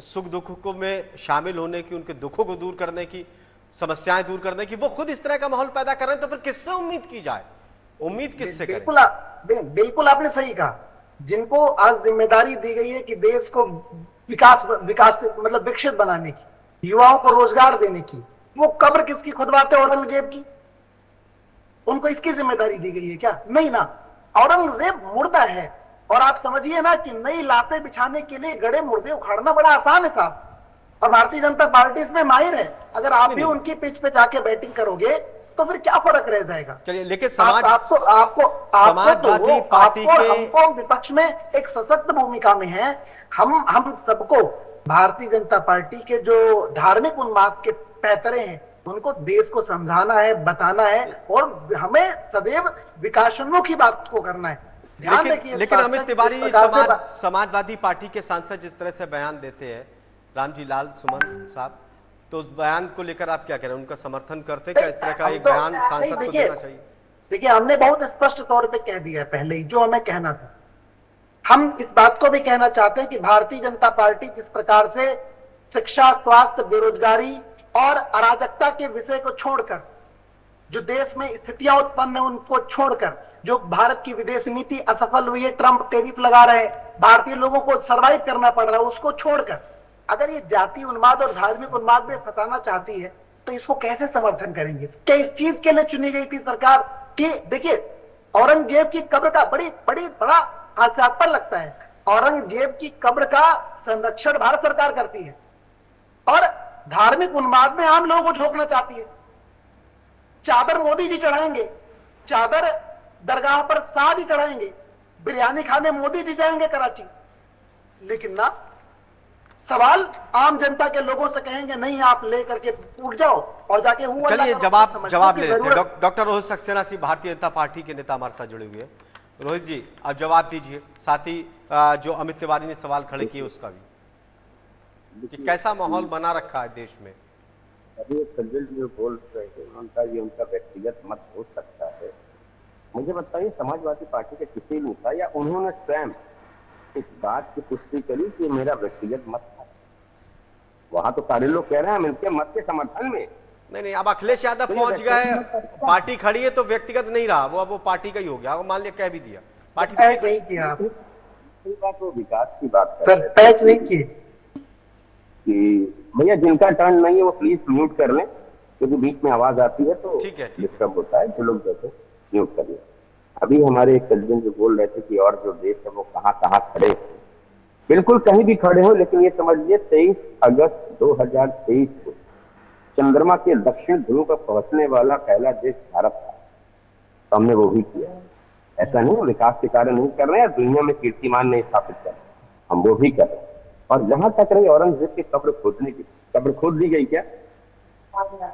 सुख दुखों में शामिल होने की, उनके दुखों को दूर करने की, समस्याएं दूर करने की, वो खुद इस तरह का माहौल पैदा कर रहे हैं, तो फिर किससे उम्मीद की जाए? उम्मीद किससे करें? बिल्कुल आपने सही कहा। जिनको आज जिम्मेदारी दी गई है कि देश को विकास मतलब विकसित बनाने की, युवाओं को रोजगार देने की, वो कब्र किसकी खुदवाते औरंगजेब की? उनको इसकी जिम्मेदारी दी गई है क्या? नहीं ना, औरंगजेब मुर्दा है। और आप समझिए ना कि नई लाशें बिछाने के लिए गड़े मुर्दे उखाड़ना बड़ा आसान है साहब, और भारतीय जनता पार्टी इसमें माहिर है। अगर आप भी उनकी पिच पे जाके बैटिंग करोगे तो फिर क्या फर्क रह जाएगा? चलिए, लेकिन समाजवादी पार्टी के हमको विपक्ष में एक सशक्त भूमिका में है। हम सबको भारतीय जनता पार्टी के जो धार्मिक उन्माद के पैतरे हैं उनको देश को समझाना है, बताना है, और हमें सदैव विकासोन्मुखी बात को करना है। ध्यान रखिए। लेकिन अमित तिवारी, समाजवादी पार्टी के सांसद जिस तरह से बयान देते हैं, रामजी लाल सुमन साहब, तो उस बयान को लेकर आप क्या कह रहे हैं? उनका समर्थन करते क्या? इस तरह का एक बयान सांसद को देना चाहिए? देखिए, हमने बहुत स्पष्ट तौर पे कह दिया है पहले ही जो हमें कहना था। हम इस बात को भी कहना चाहते हैं कि भारतीय जनता पार्टी जिस प्रकार से शिक्षा, स्वास्थ्य, बेरोजगारी और अराजकता के विषय को छोड़कर, जो देश में स्थितियां उत्पन्न है उनको छोड़कर, जो भारत की विदेश नीति असफल हुई है, ट्रंप टैरिफ लगा रहे हैं, भारतीय लोगों को सर्वाइव करना पड़ रहा है, उसको छोड़कर अगर ये जाति उन्माद और धार्मिक उन्माद में फंसाना चाहती है तो इसको कैसे समर्थन करेंगे? क्या इस चीज के लिए चुनी गई थी सरकार कि देखिए, औरंगजेब की कब्र का बड़ा हास्यास्पद लगता है, औरंगजेब की कब्र का संरक्षण भारत सरकार करती है और धार्मिक उन्माद में आम लोगों को झोंकना चाहती है। चादर मोदी जी चढ़ाएंगे, चादर दरगाह पर शाह जी चढ़ाएंगे, बिरयानी खाने मोदी जी जाएंगे कराची, लेकिन ना, सवाल आम जनता के लोगों से कहेंगे नहीं, आप लेकर के उठ जाओ और जाके हुआ। चलिए, जवाब ले लेते हैं। डॉक्टर रोहित सक्सेना जी, भारतीय जनता पार्टी के नेता हमारे साथ जुड़े हुए हैं। रोहित जी, आप जवाब दीजिए, साथ ही जो अमित तिवारी ने सवाल खड़े किए उसका भी, कि कैसा माहौल बना रखा है देश में? अभी सज्जन जो बोल रहे थे उनका ये उनका व्यक्तिगत मत हो सकता है। मुझे बताइए, समाजवादी पार्टी के किसी नेता या उन्होंने स्वयं इस बात की पुष्टि करी कि मेरा व्यक्तिगत मत था? वहां तो सारे लोग कह रहे हैं हम इनके मत के समर्थन में। नहीं, अब अखिलेश यादव पहुंच गए, पार्टी खड़ी है तो व्यक्तिगत नहीं रहा, वो अब वो पार्टी का ही हो गया। मान लिया, कह भी दिया, पार्टी नहीं किया। तो विकास की बात कर रहे पैच नहीं किए कि भैया जिनका टर्न नहीं है वो प्लीज म्यूट कर लें, क्योंकि बीच में आवाज आती है तो ठीक है, डिस्टर्ब होता है। जो लोग जैसे म्यूट कर लें। अभी हमारे एक सज्जन जो बोल रहे थे कि और जो देश है वो कहाँ कहाँ खड़े हैं, बिल्कुल कहीं भी खड़े हो, लेकिन ये समझ लीजिए 23 अगस्त 2023 को चंद्रमा के दक्षिण ध्रुव पर पहुंचने वाला पहला देश भारत था, तो हमने वो भी किया। ऐसा नहीं है विकास के कार्य नहीं कर रहे हैं, दुनिया में कीर्तिमान नहीं स्थापित कर रहे, हम वो भी कर रहे हैं। और जहां तक रही औरंगजेब की कब्र खोदने की, कब्र खोद दी गई क्या?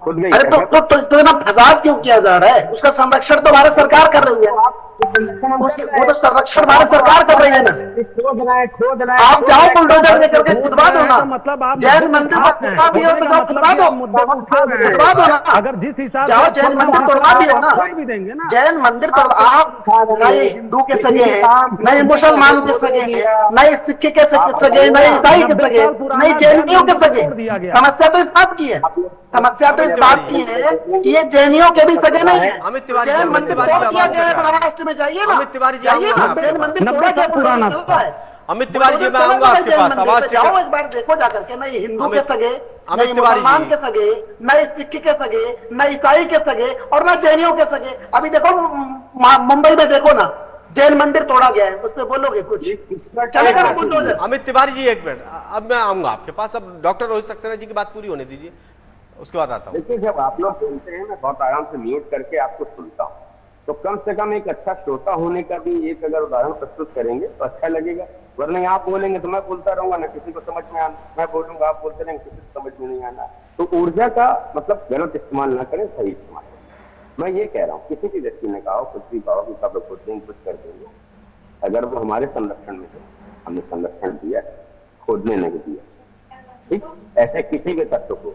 खुद गई? अरे तो ना फसाद क्यों किया जा रहा है? उसका संरक्षण तो भारत सरकार कर रही है। वो तो संरक्षण भारत सरकार कर रही है ना। खोदना है। आप जाओ बुलडोजर लेकर के खुदवा दो ना। मतलब आप जैन मंदिर को खुदवा दिया तो जाओ खुदवा दो, खुदवा दो ना। अगर जिस हिसाब जाओ जैन मंदिर तोड़वा दिया ना, भी देंगे ना। जैन मंदिर तोड़, आप नए हिंदू के सगे हैं, नए मुसलमान के सगे हैं, नए सिख के सगे, नए ईसाई के सगे, नए जैनियों के सगे। समस्या तो इस बात की है, समस्या तो इस बात की है कि ये जैनियों के भी सगे नहीं है। अमित तिवारी, जैन मंदिर तोड़ दिया गया है महाराष्ट्र में, जाइए ना। अमित तिवारी जी, जाइए ना, आऊंगा जैन मंदिर तोड़ा गया, पुराना है। अमित तिवारी जी, मैं आऊंगा आपके पास। आवाज जाओ एक बार देखो जाकर के, नए हिंदू के सगे, अमित नए तिवारी मुसलमान जी। के सगे, नए सिख के सगे, नए ईसाई के सगे और ना जैनियों के सगे। अभी देखो मुंबई में देखो ना, जैन मंदिर तोड़ा गया है, उस पर बोलोगे कुछ? चलेगा ना बुलडोजर? अमित तिवारी जी, एक मिनट, अब मैं आऊंगा आपके पास। अब डॉक्टर रोहित सक्सेना जी की बात पूरी होने दीजिए, उसके बाद आता हूँ। देखिए, जब आप लोग सुनते हैं मैं बहुत आराम से म्यूट करके आपको सुनता हूँ, तो कम से कम एक अच्छा श्रोता होने का भी एक अगर उदाहरण प्रस्तुत करेंगे तो अच्छा लगेगा। वरना आप बोलेंगे तो मैं बोलता रहूंगा, ना किसी को समझ में आना, मैं बोलूंगा आप बोलते रहेंगे, किसी को समझ में नहीं आना। तो ऊर्जा का मतलब गलत इस्तेमाल ना करें, सही इस्तेमाल करें। मैं ये कह रहा हूँ, किसी भी व्यक्ति ने कहा कुछ भी कहो कि कब्र खोद देंगे, कुछ कर देंगे, अगर वो हमारे संरक्षण में है, हमने संरक्षण दिया, खोदने नहीं दिया। ठीक, ऐसे किसी भी तत्व को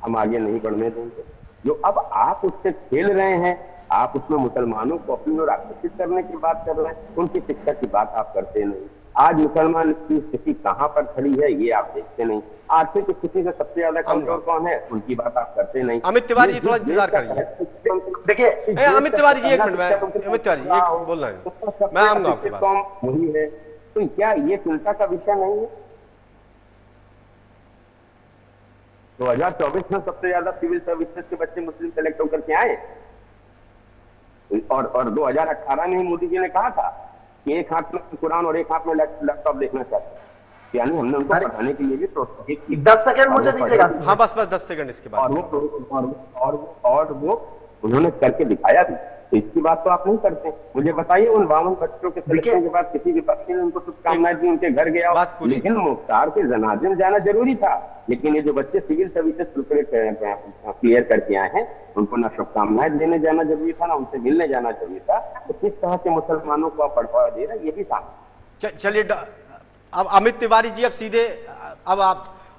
हम आगे नहीं बढ़ने देंगे। जो अब आप उससे खेल रहे हैं, आप उसमें मुसलमानों को अपनी ओर आकर्षित करने की बात कर रहे हैं, उनकी शिक्षा की बात आप करते नहीं। आज मुसलमान की स्थिति कहां पर खड़ी है ये आप देखते नहीं। आर्थिक स्थिति से सबसे ज्यादा कमजोर कौन है, उनकी बात आप करते नहीं। अमित तिवारी जी थोड़ा इंतजार करिए। देखिए अमित तिवारी जी एक मिनट, मैं अमित तिवारी जी एक बोल रहा हूँ, मैं आऊंगा आपके पास। वही है, तो क्या ये चिंता का विषय नहीं है? 2024 में सबसे ज्यादा सिविल सर्विसेज के बच्चे मुस्लिम सेलेक्ट होकर के आए, और 2018 में मोदी जी ने कहा था कि एक हाथ में कुरान और एक हाथ में लैपटॉप देखना चाहते हैं, यानी हमने उनको पढ़ाने के लिए भी प्रोत्साहित किया। 10 सेकंड मुझे दीजिएगा। हाँ बस 10 सेकंड इसके बाद। और वो उन्होंने करके दिखाया भी, तो इसकी बात तो आप नहीं करते। मुझे बताइए उन 52 बच्चों के सिलेक्शन के बाद किसी विपक्षी ने उनको शुभकामनाएं दी, उनके घर गया, लेकिन मुख्तार के जनाजे में जाना जरूरी था। लेकिन ये जो बच्चे सिविल सर्विसेज क्लियर करके आए हैं, उनको ना शुभकामनाएं देने जाना जरूरी था, ना उनसे मिलने जाना जरूरी था। तो किस तरह के मुसलमानों को आप बढ़ावा दे रहे हैं, ये भी सामने। चलिए अब अमित तिवारी जी, अब सीधे अब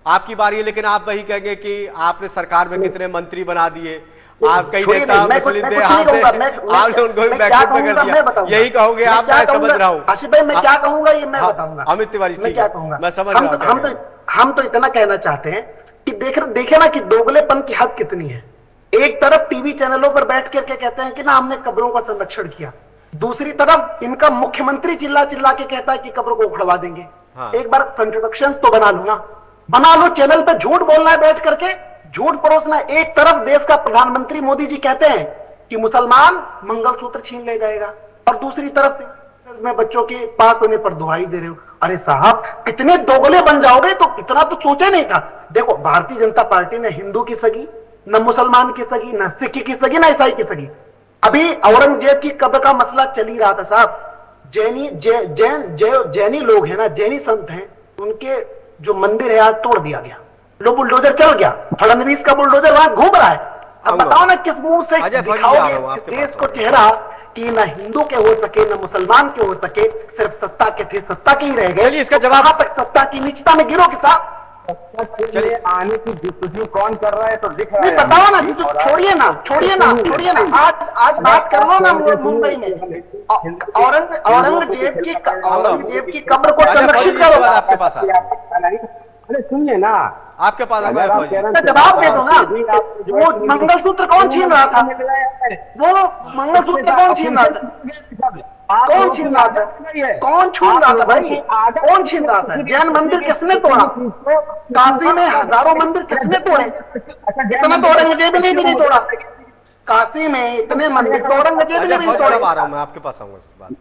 आपकी बारी है, लेकिन आप वही कहेंगे कि आपने सरकार में कितने मंत्री बना दिए, आप कई नेता मुस्लिम थे, आपने उनको भी बैकअप में कर दिया, यही कहोगे आप? मैं समझ रहा हूँ आशिफ भाई, मैं क्या कहूंगा ये मैं बताऊंगा। अमित तिवारी मैं क्या कहूंगा, मैं समझ रहा हूँ। हम तो इतना कहना चाहते हैं कि देखे ना कि दोगलेपन की हद कितनी है। एक तरफ टीवी चैनलों पर बैठ करके कहते हैं कि ना हमने कब्रों का संरक्षण किया, दूसरी तरफ इनका मुख्यमंत्री चिल्ला चिल्ला के कहता है कि कब्रों को उखड़वा देंगे। हाँ। एक बार कंट्रोडक्शंस तो बना लो ना, बना लो। चैनल पे झूठ बोलना है, बैठ करके झूठ परोसना। एक तरफ देश का प्रधानमंत्री मोदी जी कहते हैं कि मुसलमान मंगलसूत्र छीन ले जाएगा, और दूसरी तरफ में बच्चों के पास होने पर दुहाई दे रहे हो। अरे साहब, कितने दोगले बन जाओगे, तो इतना तो सोचा नहीं था। देखो, भारतीय जनता पार्टी ने हिंदू की सगी, न मुसलमान की सगी, न सिख की सगी, न ईसाई की सगी। अभी औरंगजेब की कब्र का मसला चल ही रहा था साहब। जैनी लोग हैं ना, जैनी संत हैं, उनके जो मंदिर है आज तोड़ दिया गया, लो बुलडोजर चल गया, फडणवीस का बुलडोजर वहां घूम रहा है। अब बताओ ना किस मुंह से दिखाओगे देश को चेहरा कि न हिंदू के हो सके, न मुसलमान के हो सके, सिर्फ सत्ता के थे, सत्ता के ही रह गए। चलिए इसका जवाब। कहां तक सत्ता की नीचता में गिरोगे साहब? चलिए आने की जितनी कौन कर रहा है तो दिख रहा है। बताओ ना, छोड़िए ना। आज बात कर लो ना मुंबई में औरंगजेब की कब्र को संरक्षित करो। आपके पास अरे सुनिए ना, आपके पास जवाब दे दो ना। वो मंगलसूत्र कौन छीन रहा था? वो मंगलसूत्र कौन छीन रहा था? कौन छीन रहा था? कौन छीन रहा था भाई? कौन छीन रहा था? जैन मंदिर किसने तोड़ा? काशी में हजारों मंदिर किसने तोड़े? इतना तो औरंगजेब ने भी नहीं तोड़ा। काशी में इतने मंदिर तो औरंगजेब ने भी नहीं तोड़े। आ रहा हूं मैं आपके पास, आऊंगा इसके बाद।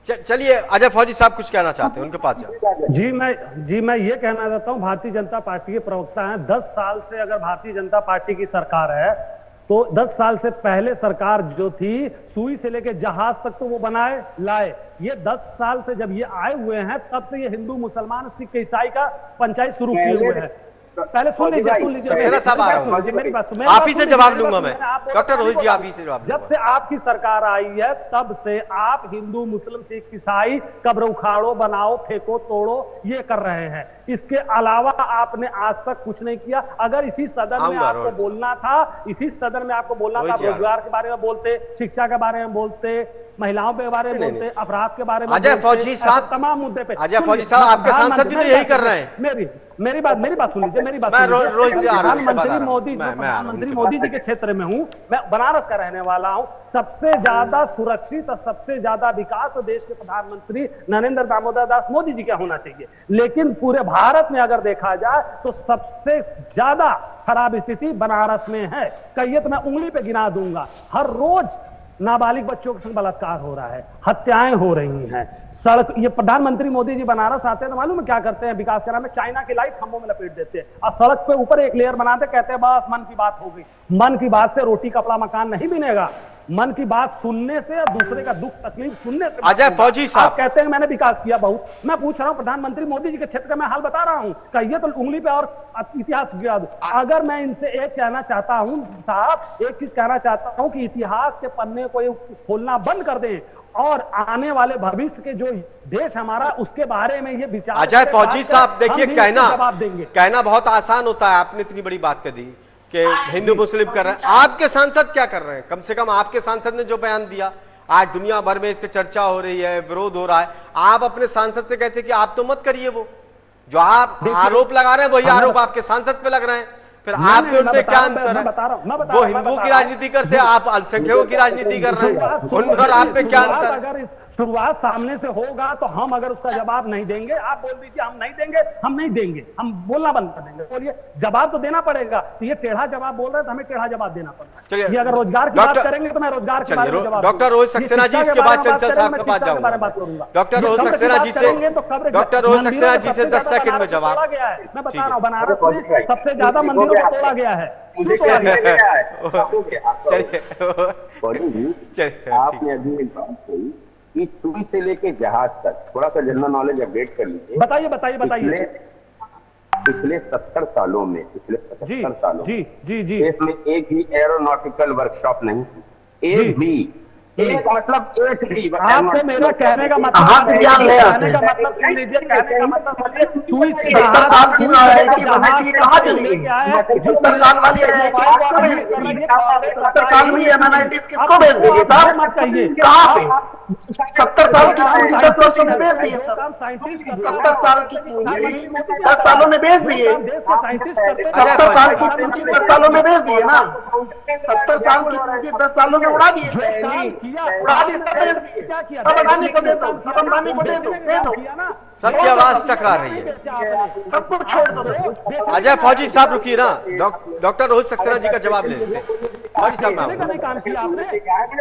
चलिए अजय फौजी साहब कुछ कहना चाहते हैं, उनके पास जाओ। जी मैं ये कहना चाहता हूं, भारतीय जनता पार्टी के प्रवक्ता हैं। 10 साल से अगर भारतीय जनता पार्टी की सरकार है, तो 10 साल से पहले सरकार जो थी, सुई से लेके जहाज तक तो वो बनाए लाए। ये 10 साल से जब ये आए हुए हैं, तब से ये हिंदू मुसलमान सिख ईसाई का पंचायत शुरू किए हुए हैं। पहले सुन लीजिए मेरी बात। आप ही से जवाब लूंगा मैं, डॉक्टर रोहित जी, आप ही से जवाब। जब से आपकी सरकार आई है, तब से आप हिंदू मुस्लिम सिख ईसाई कब्र उखाड़ो, बनाओ, फेंको, तोड़ो, ये कर रहे हैं। इसके अलावा आपने आज तक कुछ नहीं किया। अगर इसी सदन में आपको बोलना था, इसी सदन में आपको बोलना था, रोजगार के बारे में बोलते, शिक्षा के बारे में बोलते, महिलाओं के बारे में बोलते, अपराध के बारे में, अजय फौजी साहब तमाम मुद्दे पे। अजय फौजी साहब, आपके सांसद भी तो यही कर रहे हैं। मेरी बात सुन लीजिए, मेरी बात। प्रधानमंत्री मोदी जी के क्षेत्र में हूं मैं, बनारस का रहने वाला हूं। सबसे ज्यादा सुरक्षित और सबसे ज्यादा विकास तो देश के प्रधानमंत्री नरेंद्र दामोदर दास मोदी जी का होना चाहिए। लेकिन पूरे भारत में अगर देखा जाए तो सबसे ज्यादा खराब स्थिति बनारस में है। कहिए तो मैं उंगली पे गिना दूंगा। हर रोज नाबालिग बच्चों के संग बलात्कार हो रहा है, हत्याएं हो रही हैं। सड़क, ये प्रधानमंत्री मोदी जी बनारस आते हैं तो मालूम है क्या करते हैं? विकास के नाम में चाइना की लाइट खंभों में लपेट देते हैं और सड़क पे ऊपर एक लेयर बनाते, कहते हैं बस मन की बात हो गई। मन की बात से रोटी कपड़ा मकान नहीं बनेगा। मन की बात सुनने से और दूसरे का दुख तकलीफ सुनने से। अजय फौजी साहब, आप कहते हैं मैंने विकास किया बहुत, मैं पूछ रहा हूं प्रधानमंत्री मोदी जी के क्षेत्र का मैं हाल बता रहा हूं, कहिए तो उंगली पे और इतिहास गिरा दो। अगर मैं इनसे एक कहना चाहता हूं साहब, एक चीज कहना चाहता हूं कि इतिहास के पन्ने को खोलना बंद कर दें और आने वाले भविष्य के जो देश हमारा उसके बारे में ये विचार। अजय फौजी साहब देखिए, कहना बहुत आसान होता है, आपने इतनी बड़ी बात कर दी कि हिंदू मुस्लिम कर रहे हैं, आपके सांसद क्या कर रहे हैं? कम से कम आपके सांसद ने जो बयान दिया, आज दुनिया भर में इसकी चर्चा हो रही है, विरोध हो रहा है, आप अपने सांसद से कहते कि आप तो मत करिए, वो जो आप आरोप लगा रहे हैं वही आरोप आपके सांसद पे लग रहे हैं, फिर आप में उनमें क्या अंतर है? वो हिंदुओं की राजनीति करते हैं, आप अल्पसंख्यकों की राजनीति कर रहे हैं, उन पर आप पे क्या अंतर है? अगर शुरुआत सामने से होगा तो हम अगर उसका जवाब नहीं देंगे, आप बोल दीजिए हम नहीं देंगे, हम नहीं देंगे, हम बोलना बंद कर देंगे, बोलिए जवाब तो देना पड़ेगा। तो ये टेढ़ा जवाब बोल रहे हैं तो हमें टेढ़ा जवाब देना पड़ता है। ये अगर रोजगार की बात करेंगे तो मैं रोजगार के बारे में जवाब। डॉक्टर रोहित सक्सेना जी, इसके बाद चंचल साहब के पास जाऊंगा। डॉक्टर रोहित सक्सेना जी से 10 सेकंड में जवाब। मैं बता रहा हूँ बनारस में सबसे ज्यादा मंदिरों को तोड़ा गया है। चलिए, आपने अभी एक बात कही कि सुई से लेके जहाज तक, थोड़ा सा जनरल नॉलेज अपडेट कर लीजिए। बताइए। पिछले 70 सालों में, पिछले 75 सालों जी इसमें एक भी एरोनॉटिकल वर्कशॉप नहीं, एक भी, एक मतलब एक भी। आपको मेरा कहने का मतलब सुई से जहाज साल में एमएनआईटीज किसको भेज देंगे साहब? मत कहिए कहाँ पे 70 साल की पूंजी 10 वर्षों में भेज दी है। 70 साल की पूंजी 10 सालों में भेज दी है। 70 साल की पूंजी 10 सालों में भेज दी है ना। 70 साल की पूंजी 10 सालों में उड़ा दी है। सबकी आवाज टकरा रही है। सब कुछ छोड़ दो। अजय फौजी साहब रुकिए ना, डॉक्टर रोहित सक्सेना जी का जवाब ले लेते हैं। फौजी साहब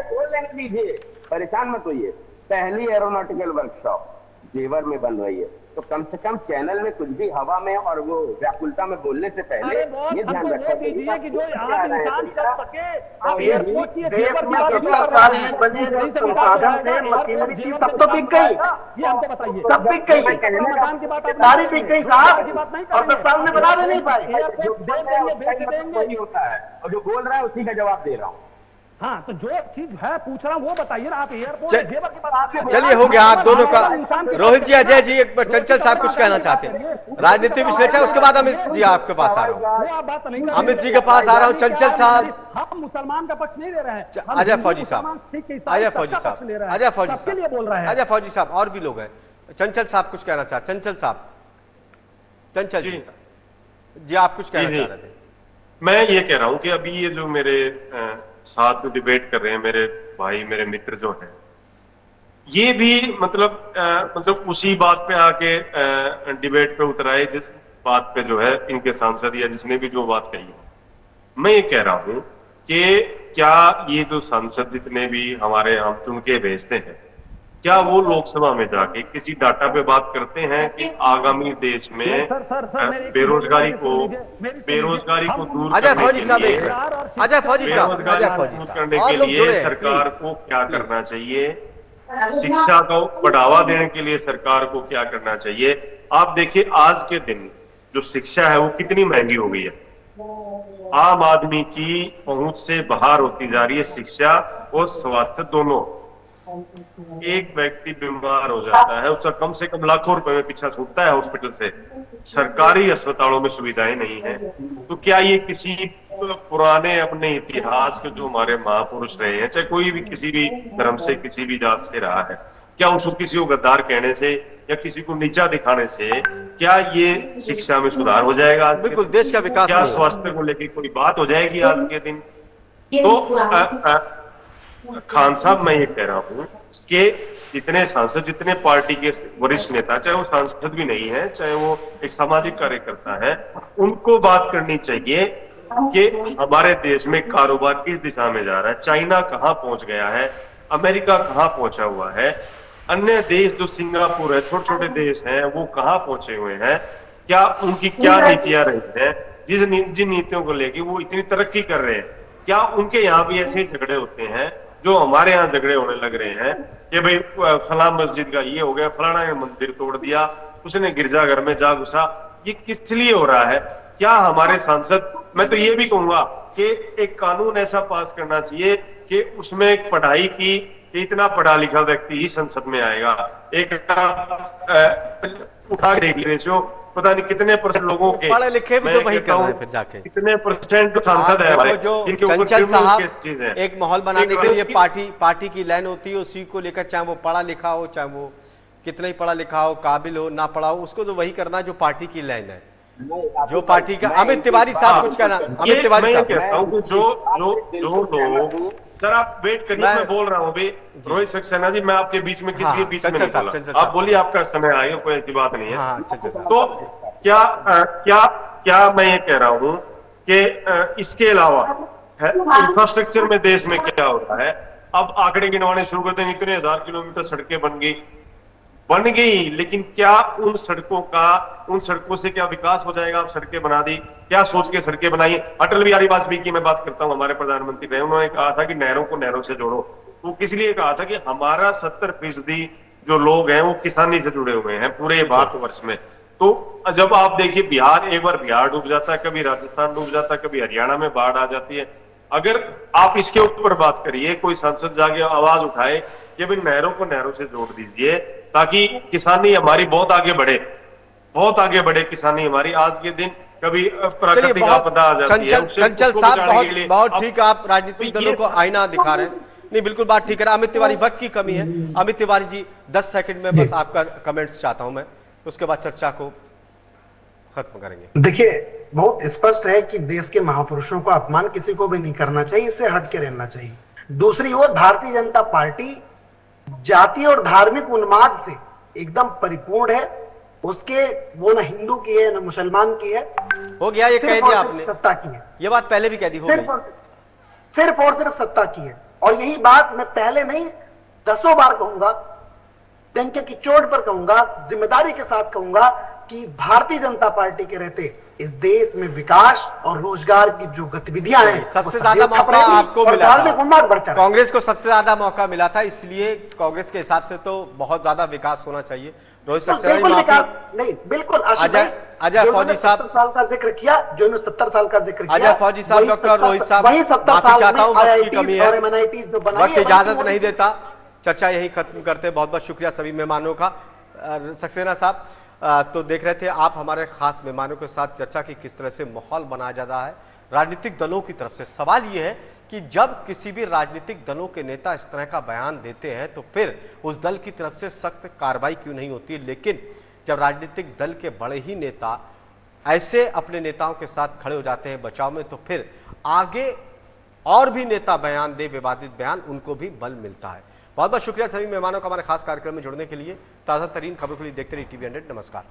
बोल लेने दीजिए, परेशान मत होइए। पहली एरोनॉटिकल वर्कशॉप जेवर में बन रही है, तो कम से कम चैनल में कुछ भी हवा में और वो व्याकुलता में बोलने से पहले ये ध्यान रखना चाहिए कि जो इंसान चल सके। आप ये सोचिए देश में 70 साल में बने जो संसाधन थे, मशीनरी थी, सब तो बिक गई, ये हमको बताइए, सब बिक गई, सारी बिक गई साहब, और 10 साल में बना भी नहीं पाए। होता है और जो बोल रहा है उसी का जवाब दे रहा हूँ। हाँ, तो जो चीज है पूछ रहा हूँ वो बताइए ना। आप एयरपोर्ट चलिए हो गया आप दोनों का। रोहित जी, अजय जी, एक चंचल साहब कुछ कहना चाहते हैं, राजनीतिक विश्लेषक, उसके बाद अमित जी आपके पास आ रहा हूँ। अमित जी के पास आ रहा हूँ। चंचल साहब, हम मुसलमान का पक्ष नहीं ले रहे हैं। अजय फौजी साहब, अजय फौजी साहब, अजय फौजी साहब बोल रहे हैं, अजय फौजी साहब, और भी लोग हैं। चंचल साहब कुछ कहना चाहते। चंचल साहब, चंचल जी आप कुछ कहना चाह रहे थे। मैं ये कह रहा हूं कि अभी ये जो मेरे साथ में डिबेट कर रहे हैं मेरे भाई, मेरे मित्र जो हैं, ये भी मतलब उसी बात पे आके डिबेट पे उतर आए जिस बात पे जो है इनके सांसद या जिसने भी जो बात कही है। मैं ये कह रहा हूं कि क्या ये जो सांसद जितने भी हमारे हम चुन के भेजते हैं, क्या वो लोकसभा में जाके किसी डाटा पे बात करते हैं कि आगामी देश में बेरोजगारी को दूर अजय फौजी साहब, अजय फौजी साहब, करने के लिए सरकार को क्या करना चाहिए, शिक्षा को बढ़ावा देने के लिए सरकार को क्या करना चाहिए? आप देखिए आज के दिन जो शिक्षा है वो कितनी महंगी हो गई है, आम आदमी की पहुंच से बाहर होती जा रही है शिक्षा और स्वास्थ्य दोनों। एक व्यक्ति बीमार हो जाता है, उसका कम से कम लाखों रुपए में पीछा छूटता है हॉस्पिटल से, सरकारी अस्पतालों में सुविधाएं नहीं है। तो क्या ये किसी पुराने अपने इतिहास के जो हमारे महापुरुष रहे हैं, चाहे कोई भी किसी भी धर्म से किसी भी जात से रहा है, क्या उसको किसी को गद्दार कहने से या किसी को नीचा दिखाने से क्या ये शिक्षा में सुधार हो जाएगा? बिल्कुल, देश का विकास, क्या स्वास्थ्य को लेकर कोई बात हो जाएगी आज के दिन? तो खान साहब, मैं ये कह रहा हूं कि जितने सांसद, जितने पार्टी के वरिष्ठ नेता, चाहे वो सांसद भी नहीं है, चाहे वो एक सामाजिक कार्यकर्ता है, उनको बात करनी चाहिए कि हमारे देश में कारोबार किस दिशा में जा रहा है, चाइना कहां पहुंच गया है, अमेरिका कहां पहुंचा हुआ है, अन्य देश जो सिंगापुर है, छोटे छोटे देश हैं, वो कहां पहुंचे हुए हैं, क्या उनकी क्या नीतियां रही हैं, जिन नीतियों को लेके वो इतनी तरक्की कर रहे हैं, क्या उनके यहाँ भी ऐसे झगड़े होते हैं? जो हमारे यहाँ झगड़े होने लग रहे हैं कि भाई फलां मस्जिद का ये हो गया, फलाना ने मंदिर तोड़ दिया, उसने गिरजाघर में जा घुसा, ये किस लिए हो रहा है? क्या हमारे सांसद, मैं तो ये भी कहूंगा कि एक कानून ऐसा पास करना चाहिए कि उसमें एक पढ़ाई की, इतना पढ़ा लिखा व्यक्ति ही संसद में आएगा। एक उठा के देख लीजिए, पता नहीं कितने परसेंट लोगों के, पढ़े लिखे भी तो वही कर रहे हैं फिर जाके, कितने परसेंट सांसद है हमारे जो जिनके ऊपर चंचल साहब केसेस हैं। एक माहौल बनाने के लिए पार्टी की लाइन होती है, उसी को लेकर, चाहे वो पढ़ा लिखा हो, चाहे वो कितना ही पढ़ा लिखा हो, काबिल हो, ना पढ़ा हो, उसको तो वही करना जो पार्टी की लाइन है, जो पार्टी का। अमित तिवारी साहब कुछ कहना? अमित तिवारी साहब, कहता हूँ कि जो लोग, सर आप वेट करिए, मैं बोल रहा हूँ भाई। रोहित सक्सेना जी, मैं आपके बीच में किसी के बीच में नहीं बोला, आप बोलिए, आपका समय आएगा, कोई ऐसी बात नहीं है। तो क्या मैं ये कह रहा हूँ कि इसके अलावा इंफ्रास्ट्रक्चर में देश में क्या हो रहा है? अब आंकड़े गिनवाने शुरू करते हैं, इतने 1000 किलोमीटर सड़कें बन गई, लेकिन क्या उन सड़कों से क्या विकास हो जाएगा? आप सड़कें बना दी, क्या सोच के सड़कें बनाई? अटल बिहारी वाजपेयी की मैं बात करता हूं, हमारे प्रधानमंत्री रहे, उन्होंने कहा था कि नहरों को नहरों से जोड़ो। वो किस लिए कहा था? कि हमारा 70% जो लोग हैं वो किसानी से जुड़े हुए हैं पूरे भारतवर्ष में। तो जब आप देखिए बिहार, एक बार बिहार डूब जाता है, कभी राजस्थान डूब जाता है, कभी हरियाणा में बाढ़ आ जाती है। अगर आप इसके ऊपर बात करिए, कोई सांसद जाके आवाज उठाए कि भाई नहरों को नहरों से जोड़ दीजिए ताकि किसानी हमारी बहुत आगे बढ़े किसानी हमारी। आज के दिन कभी प्राकृतिक आपदा आ जाती है। चंचल साहब बहुत ठीक, आप राजनीतिक दलों को आईना दिखा रहे हैं। नहीं, बिल्कुल बात ठीक है। अमित तिवारी, वक्त की कमी है। अमित तिवारी जी 10 सेकंड में बस आपका कमेंट्स चाहता हूं मैं, उसके बाद चर्चा को खत्म करेंगे। देखिए, बहुत स्पष्ट है कि देश के महापुरुषों का अपमान किसी को भी नहीं करना चाहिए, इससे हट के रहना चाहिए। दूसरी ओर भारतीय जनता पार्टी जाति और धार्मिक उन्माद से एकदम परिपूर्ण है। उसके वो न हिंदू की है न मुसलमान की है। हो गया, ये कह दिया आपने, सत्ता की है। ये बात पहले भी कह दी, हो गई। सिर्फ और सिर्फ सत्ता की है। और यही बात मैं पहले नहीं 10 बार कहूंगा, डंके की चोट पर कहूंगा, जिम्मेदारी के साथ कहूंगा कि भारतीय जनता पार्टी के रहते इस देश में विकास और रोजगार की जो गतिविधियां हैं, सबसे ज्यादा मौका आपको मिला था। कांग्रेस को सबसे ज्यादा मौका मिला था, इसलिए कांग्रेस के हिसाब से तो बहुत ज्यादा विकास होना चाहिए। रोहित सक्सेना नहीं, बिल्कुल। अजय फौजी साहब 70 साल का जिक्र किया, जो 70 साल का जिक्र किया, अजय फौजी साहब, डॉक्टर रोहित साहब, माफी चाहता हूँ, वक्त की कमी है, वक्त इजाजत नहीं देता। चर्चा यही खत्म करते हैं। बहुत बहुत शुक्रिया सभी मेहमानों का। सक्सेना साहब, तो देख रहे थे आप हमारे खास मेहमानों के साथ चर्चा की किस तरह से माहौल बनाया जा रहा है राजनीतिक दलों की तरफ से। सवाल यह है कि जब किसी भी राजनीतिक दलों के नेता इस तरह का बयान देते हैं तो फिर उस दल की तरफ से सख्त कार्रवाई क्यों नहीं होती है? लेकिन जब राजनीतिक दल के बड़े ही नेता ऐसे अपने नेताओं के साथ खड़े हो जाते हैं बचाव में, तो फिर आगे और भी नेता बयान दे, विवादित बयान, उनको भी बल मिलता है। बहुत बहुत शुक्रिया सभी मेहमानों का हमारे खास कार्यक्रम में जुड़ने के लिए। ताज़ा तरीन खबरों के लिए देखते रहिए TV 100। नमस्कार।